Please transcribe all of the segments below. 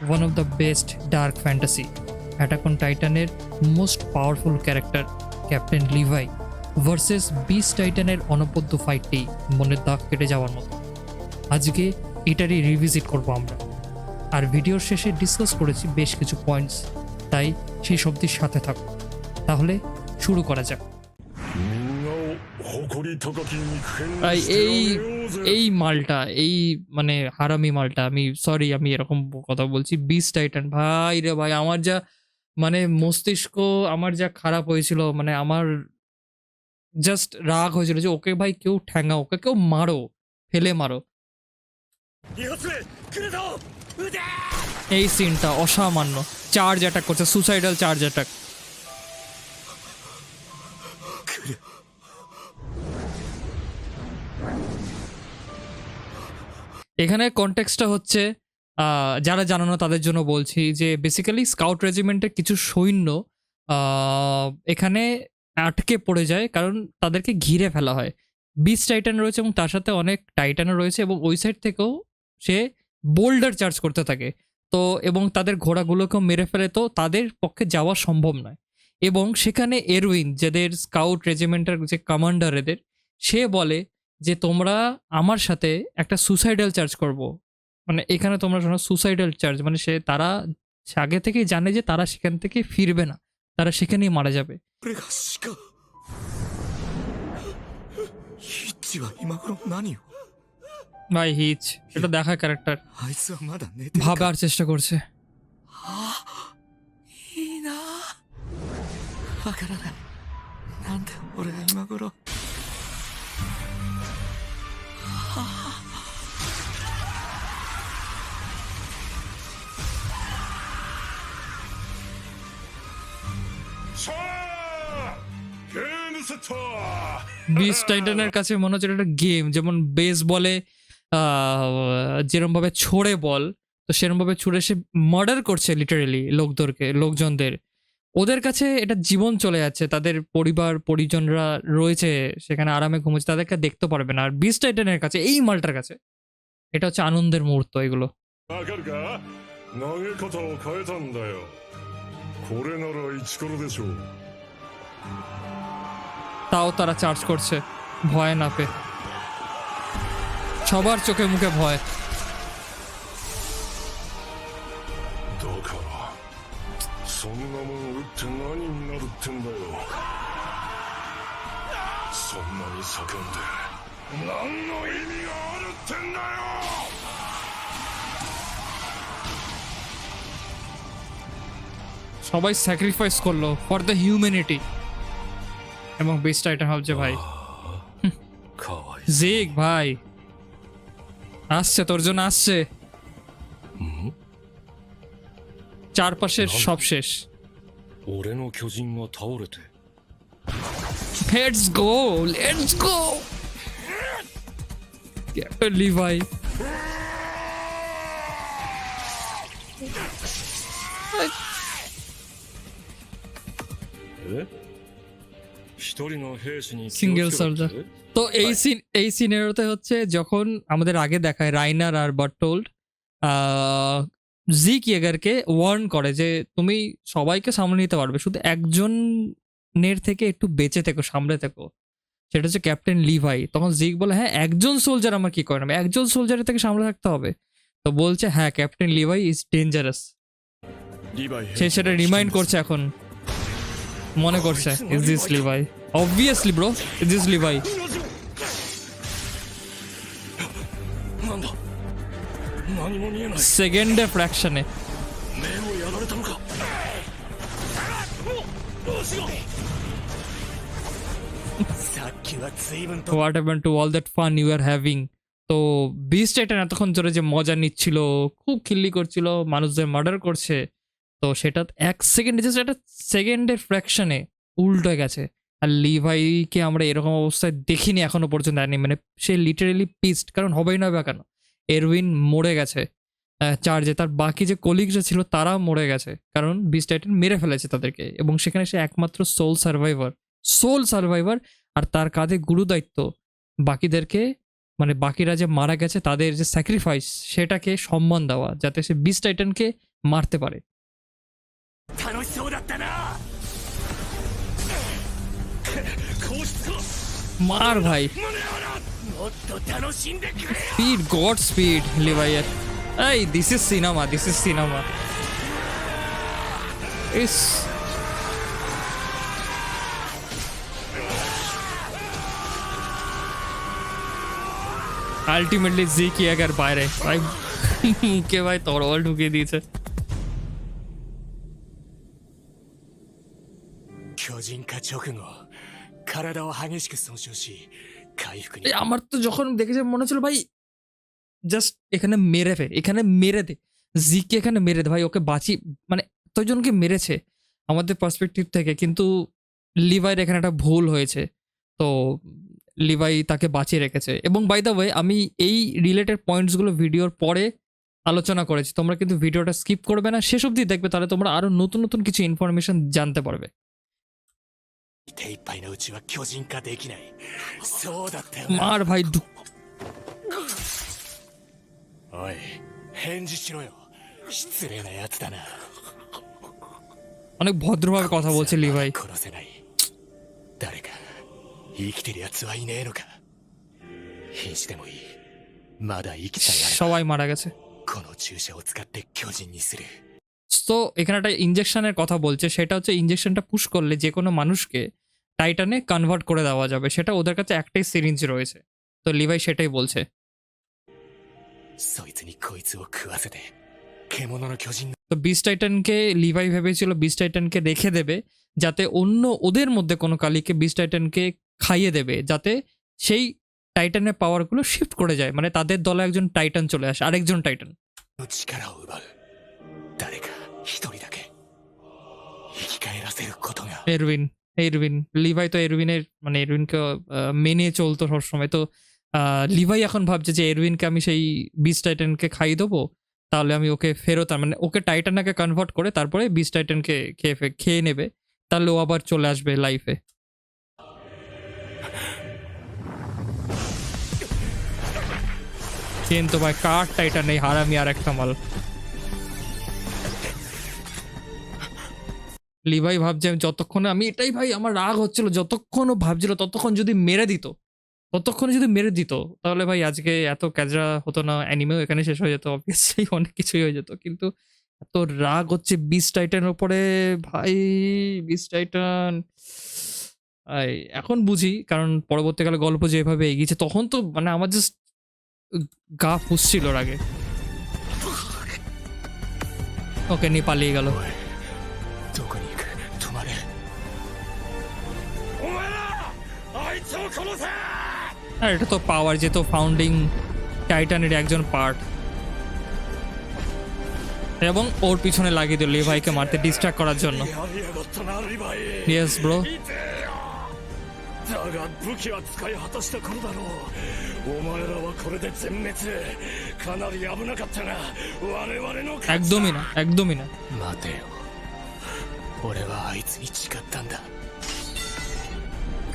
one of the best dark fantasy. Attack on Titan-এর most powerful character captain Levi versus beast টাইটানের অনবদ্য ফাইটটি মনের দাগ কেটে যাওয়ার মতো। আজকে এটারই রিভিজিট করব আমরা, আর ভিডিওর শেষে ডিসকাস করেছি বেশ কিছু পয়েন্টস, তাই সেই শব্দের সাথে থাকো। তাহলে শুরু করা যাক। এই মালটা, এই মানে হারামি মালটা, আমি সরি আমি এরকম কথা বলছি, বিস্ট টাইটান ভাই রে ভাই, আমার যা মানে মস্তিষ্ক আমার যা খারাপ হয়েছিল, মানে আমার জাস্ট রাগ হয়েছিল যে ওকে ভাই কেউ ঠ্যাঙ্গাও, ওকে কেউ মারো, ফেলে মারো। এই সিনটা অসামান্য, চার্জ অ্যাটাক করছে, সুসাইডাল চার্জ অ্যাটাক। এখানে কনটেক্সটটা হচ্ছে যারা জানো না তাদের জন্য বলছি যে বেসিক্যালি স্কাউট রেজিমেন্টের কিছু সৈন্য এখানে আটকে পড়ে যায় কারণ তাদেরকে ঘিরে ফেলা হয়। বিস্ট টাইটান রয়েছে এবং তার সাথে অনেক টাইটানও রয়েছে, এবং ওই সাইড থেকেও সে বোল্ডার চার্জ করতে থাকে। তো এবং তাদের ঘোড়াগুলোকেও মেরে ফেলে, তো তাদের পক্ষে যাওয়া সম্ভব নয়। এবং সেখানে এরউইন, যাদের স্কাউট রেজিমেন্টের যে কমান্ডার এদের, সে বলে যে তোমরা আমার সাথে একটা সুসাইডাল চার্জ করব। মানে এখানে তোমরা শোনো সুসাইডাল চার্জ, মানে তারা আগে থেকেই জানে যে তারা সেখান থেকে ফিরবে না, তারা সেখানেই মারা যাবে। ভাই হিচ এটা দেখা ক্যারেক্টার ভাবার চেষ্টা করছে। বিস্ট টাইটানের কাছে মনে হচ্ছে একটা গেম, যেমন বেস বলে যেরকম ভাবে ছড়ে বল, তো সেরকম ভাবে ছুড়ে সে মার্ডার করছে লিটারেলি লোকজনদের। ওদের কাছে এটা জীবন চলে যাচ্ছে, তাদের পরিবার পরিজনরা রয়েছে সেখানে আরামে ঘুমোচ্ছে, তাদেরকে দেখতে পারবে না। আর বিস্ট টাইটানের কাছে, এই মালটার কাছে এটা হচ্ছে আনন্দের মুহূর্ত এগুলো। তাও তারা চার্জ করছে ভয় না পেয়ে, সবার চোখে মুখে ভয়। সবাই স্যাক্রিফাইস করলো ফর দ্য হিউম্যানিটি, এবং বিস্ট টাইটান ভাবছে ভাই জিগ ভাই আসছে, তোর জন্য আসছে, চারপাশের সব শেষ। Let's go, let's go captain লিভাই। Single soldier. তো এই সিনেরিওতে হচ্ছে যখন আমাদের আগে দেখায় রাইনার আর বার্টোল্ড জিক ইয়েগারকে ওয়ার্ন করে যে তুমি সবাইকে সামলে নিতে পারবে, শুধু একজনের থেকে একটু বেঁচে থেকো, সামলে থেকো, সেটা হচ্ছে ক্যাপ্টেন লিভাই। তখন জিক বলে হ্যাঁ একজন সোলজার আমার কি করে না, একজন সোলজারের থেকে সামলে থাকতে হবে। তো বলছে হ্যাঁ ক্যাপ্টেন লিভাই ইজ ডেঞ্জারাস, সে সেটা রিমাইন্ড করছে এখন, মনে করছে is this Levi, obviously bro is this Levi. সেকেন্ডে ফ্র্যাকশনে what happened to all that fun you are having. তো বিস্ট টাইটান এতক্ষণ ধরে যে মজা নিচ্ছিল, খুব খিল্লি করছিল, মানুষদের মার্ডার করছে, তো সেটা এক সেকেন্ডে, জাস্ট একটা সেকেন্ডের ফ্র্যাকশনে উল্টো গেছে। আর লিভাইকে আমরা এরকম অবস্থায় দেখিনি এখনো পর্যন্ত, মানে সে লিটারেলি পিসড, কারণ হবেই না বা কেন, এরউইন মরে গেছে চার্জে, তার বাকি যে কলিগরা ছিল তারা মরে গেছে, কারণ বিস্ট টাইটান মেরে ফেলেছে তাদেরকে, এবং সেখানে সে একমাত্র সোল সার্ভাইভার, আর তার কাঁধে গুরু দায়িত্ব বাকিদেরকে, মানে বাকিরা যে মারা গেছে তাদের যে স্যাক্রিফাইস সেটাকে সম্মান দেওয়া, যাতে সে বিস্ট টাইটানকে মারতে পারে। 楽しそうだったな。こうしつこ মার ভাই, 胸をな。もっと楽しんでくれよ。 স্পিড, গড স্পিড লিভাইয়ের। এই this is cinema, this is cinema. Is ultimately জিকি এগার বাইরে ভাই, মুখে ভাই তরোয়াল ঢুকিয়ে দিয়েছে। 巨人化直後、体を激しく損傷し、回復に এই আমার তো যখন দেখেছে মনে হচ্ছিল ভাই জাস্ট এখানে মেরে ফে, এখানে মেরে দে জিকে, এখানে মেরে দে ভাই, ওকে বাঁচি, মানে এতজনকে মেরেছে আমাদের পার্সপেক্টিভ থেকে, কিন্তু লিভাইয়ের এখানে একটা ভুল হয়েছে, তো লিভাই তাকে বাঁচিয়ে রেখেছে। এবং বাই দ্য ওয়ে আমি এই রিলেটেড পয়েন্টসগুলো ভিডিওর পরে আলোচনা করেছি, তোমরা কিন্তু ভিডিওটা স্কিপ করবে না, শেষ অবধি দেখবে, তাহলে তোমরা আরো নতুন নতুন কিছু ইনফরমেশন জানতে পারবে। 手いっぱいのうちは巨人化できない。そうだったよな。 মার ভাই, おい、返事しろよ。失礼なやつだな。 অনেক ভদ্রভাবে কথা বলছে লিভাই। 殺せない。誰か生きてるやつはいねえのか。瀕死でもいい。まだ生きさえあれば সবাই মারা গেছে। この注射を使って巨人にする。 তো এখানে একটা ইনজেকশনের কথা বলছে, সেটা হচ্ছে ইনজেকশনটা পুশ করলে যে কোনো মানুষকে টাইটানে কনভার্ট করে দেওয়া যাবে, সেটা ওদের কাছে একটাই সিরিঞ্জ রয়েছে, তো লিভাই সেটাই বলছে। そいつにこいつを食わせて獣の巨人の তো বিস্ট টাইটানকে লিভাই ভেবেছিল বিস্ট টাইটানকে রেখে দেবে, যাতে অন্য ওদের মধ্যে কোনো কালিকে বিস্ট টাইটানকে খাইয়ে দেবে, যাতে সেই টাইটানের পাওয়ারগুলো শিফট করে যায়, মানে তাদের দলে একজন টাইটান চলে আসে, আরেকজন টাইটান। 力を奪う。誰か一人だけ生き返らせることが。 এরউইন, এরউইন লিভাই তো এরউইনের, মানে এরউইনকে মেনে চলতো সবসময়, তো লিভাই এখন ভাবছে যে এরউইনকে আমি সেই বিস্ট টাইটানকে খাইয়ে দেবো, তাহলে আমি ওকে ফেরত, মানে ওকে টাইটানাকে কনভার্ট করে তারপরে বিস্ট টাইটানকে খেয়ে নেবে, তাহলে ও আবার চলে আসবে লাইফে। কিন্তু ভাই কার টাইটান নেই, হারামি আর একটা মাল। লিভাই ভাবছে আমি যতক্ষণে, আমি এটাই ভাই আমার রাগ হচ্ছিল, যতক্ষণ ও ভাবছিল ততক্ষণ যদি মেরে দিত, ততক্ষণে যদি মেরে দিত, তাহলে ভাই আজকে এত ক্যাজরা হতো না, অ্যানিমেও এখানে শেষ হয়ে যেত, অবভিয়াসলি অনেক কিছুই হয়ে যেত, কিন্তু এত রাগ হচ্ছে বিস্ট টাইটানের উপরে ভাই, বিস্ট টাইটান। এখন বুঝি, কারণ পরবর্তীকালে গল্প যেভাবে এগিয়েছে, তখন তো মানে আমার জাস্ট গা ফুসছিল রাগে। ওকে নিয়ে পালিয়ে গেল। どこに行く。止まれ。お前らあいつを殺せ。 আর এটা তো পাওয়ার যেত ফাউন্ডিং টাইটানের একজন পার্ট, এবং ওর পিছনে লাগিয়ে দিল লিভাইকে মারতে ডিস্ট্রাক্ট করার জন্য। やりやがったなリヴァイ。 ইয়েস ব্রো। 痛えよ。だが武器は使い果たした頃だろう。お前らはこれで全滅。かなり危なかったが我々の勝ちだ。 একদমই না, একদমই না। 待てよ。俺はあいつに誓ったんだ。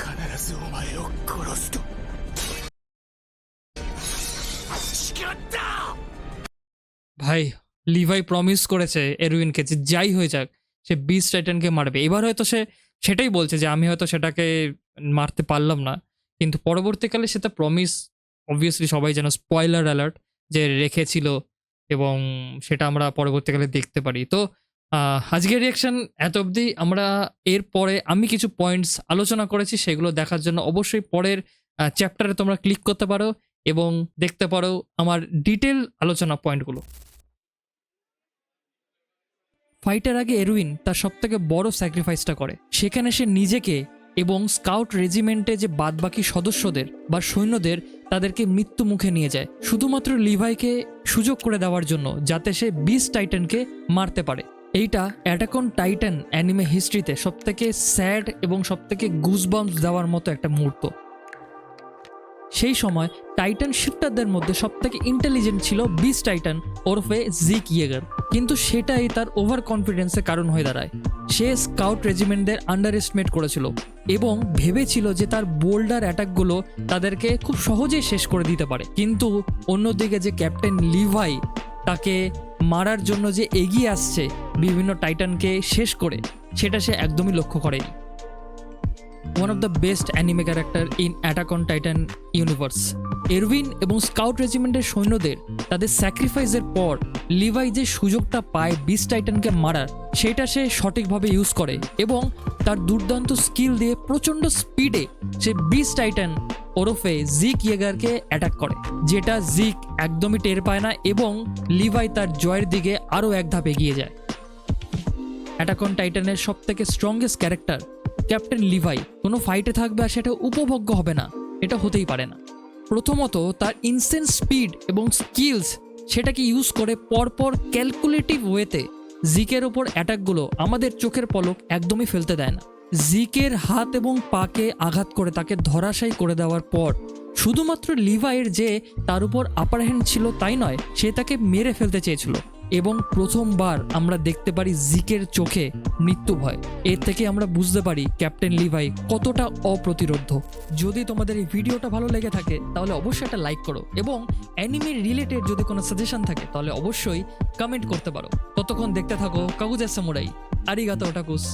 必ずお前を殺すと。誓った。 ভাই লিভাই প্রমিস করেছে এরউইনকে যে যাই হয়ে যাক সে বিস্ট টাইটানকে মারবে। এবার হয়তো সে সেটাই বলছে যে আমি হয়তো সেটাকে মারতে পারলাম না, কিন্তু পরবর্তীকালে সেটা প্রমিস অবভিয়াসলি সবাই যেন স্পয়লার অ্যালার্ট যে রেখেছিল, এবং সেটা আমরা পরবর্তীকালে দেখতে পারি। তো আজকের রিয়াকশন এত অবধি। আমরা এরপরে আমি কিছু পয়েন্টস আলোচনা করেছি, সেগুলো দেখার জন্য অবশ্যই পরের চ্যাপ্টারে তোমরা ক্লিক করতে পারো এবং দেখতে পারো আমার ডিটেল আলোচনা পয়েন্টগুলো। ফাইটার আগে এরউইন তার সবথেকে বড় স্যাক্রিফাইসটা করে, সেখানে সে নিজেকে এবং স্কাউট রেজিমেন্টে যে বাদবাকি সদস্যদের বা সৈন্যদের তাদেরকে মৃত্যু মুখে নিয়ে যায়, শুধুমাত্র লিভাইকে সুযোগ করে দেওয়ার জন্য, যাতে সে বিস্ট টাইটানকে মারতে পারে। এইটা অ্যাটাক অন টাইটান অ্যানিমে হিস্ট্রিতে সবথেকে স্যাড এবং সবথেকে গুজবাম্পস দেওয়ার মতো একটা মুহূর্ত। সেই সময় টাইটান শিফটারদের মধ্যে সবথেকে ইন্টেলিজেন্ট ছিল বিস্ট টাইটান ওরফে জিক ইয়েগার, কিন্তু সেটাই তার ওভার কনফিডেন্সের কারণ হয়ে দাঁড়ায়। সে স্কাউট রেজিমেন্টদের আন্ডার এস্টিমেট করেছিল এবং ভেবেছিল যে তার বোল্ডার অ্যাটাকগুলো তাদেরকে খুব সহজেই শেষ করে দিতে পারে, কিন্তু অন্যদিকে যে ক্যাপ্টেন লিভাই তাকে মারার জন্য যে এগিয়ে আসছে বিভিন্ন টাইটানকে শেষ করে, সেটা সে একদমই লক্ষ্য করেনি। One of the best anime character in attack on Titan universe. Erwin এবং স্কাউট রেজিমেন্টের সৈন্যদের তাদের স্যাক্রিফাইসের পর লিভাই যে সুযোগটা পায় বিস্ট টাইটানকে মারার, সেটা সে সঠিকভাবে ইউজ করে এবং তার দুর্দান্ত স্কিল দিয়ে প্রচণ্ড স্পিডে সে বিস্ট টাইটান ওরফে জিক ইয়েগারকে অ্যাটাক করে, যেটা জিক একদমই টের পায় না এবং লিভাই তার জয়ের দিকে আরও এক ধাপ এগিয়ে যায়। অ্যাটাক অন টাইটানের সব থেকে স্ট্রংগেস্ট ক্যারেক্টার ক্যাপ্টেন লিভাই কোনো ফাইটে থাকবে আর সেটা উপভোগ্য হবে না, এটা হতেই পারে না। প্রথমত তার ইনসেন্স স্পিড এবং স্কিলস সেটাকে ইউজ করে পরপর ক্যালকুলেটিভ ওয়েতে জিকের ওপর অ্যাটাকগুলো আমাদের চোখের পলক একদমই ফেলতে দেয় না। জিকের হাত এবং পাকে আঘাত করে তাকে ধরাশায়ী করে দেওয়ার পর শুধুমাত্র লিভাইয়ের যে তার উপর আপার হ্যান্ড ছিল তাই নয়, সে তাকে মেরে ফেলতে চেয়েছিল এবং প্রথমবার আমরা দেখতে পারি জিকের চোখে মৃত্যু ভয়। এর থেকে আমরা বুঝতে পারি ক্যাপ্টেন লিভাই কতটা অপ্রতিরোধ্য। যদি তোমাদের এই ভিডিওটা ভালো লেগে থাকে তাহলে অবশ্যই একটা লাইক করো এবং অ্যানিমে রিলেটেড যদি কোনো সাজেশন থাকে তাহলে অবশ্যই কমেন্ট করতে পারো। ততক্ষণ দেখতে থাকো কাগুজা সামুরাই। আরিগাতো ওটাকুস।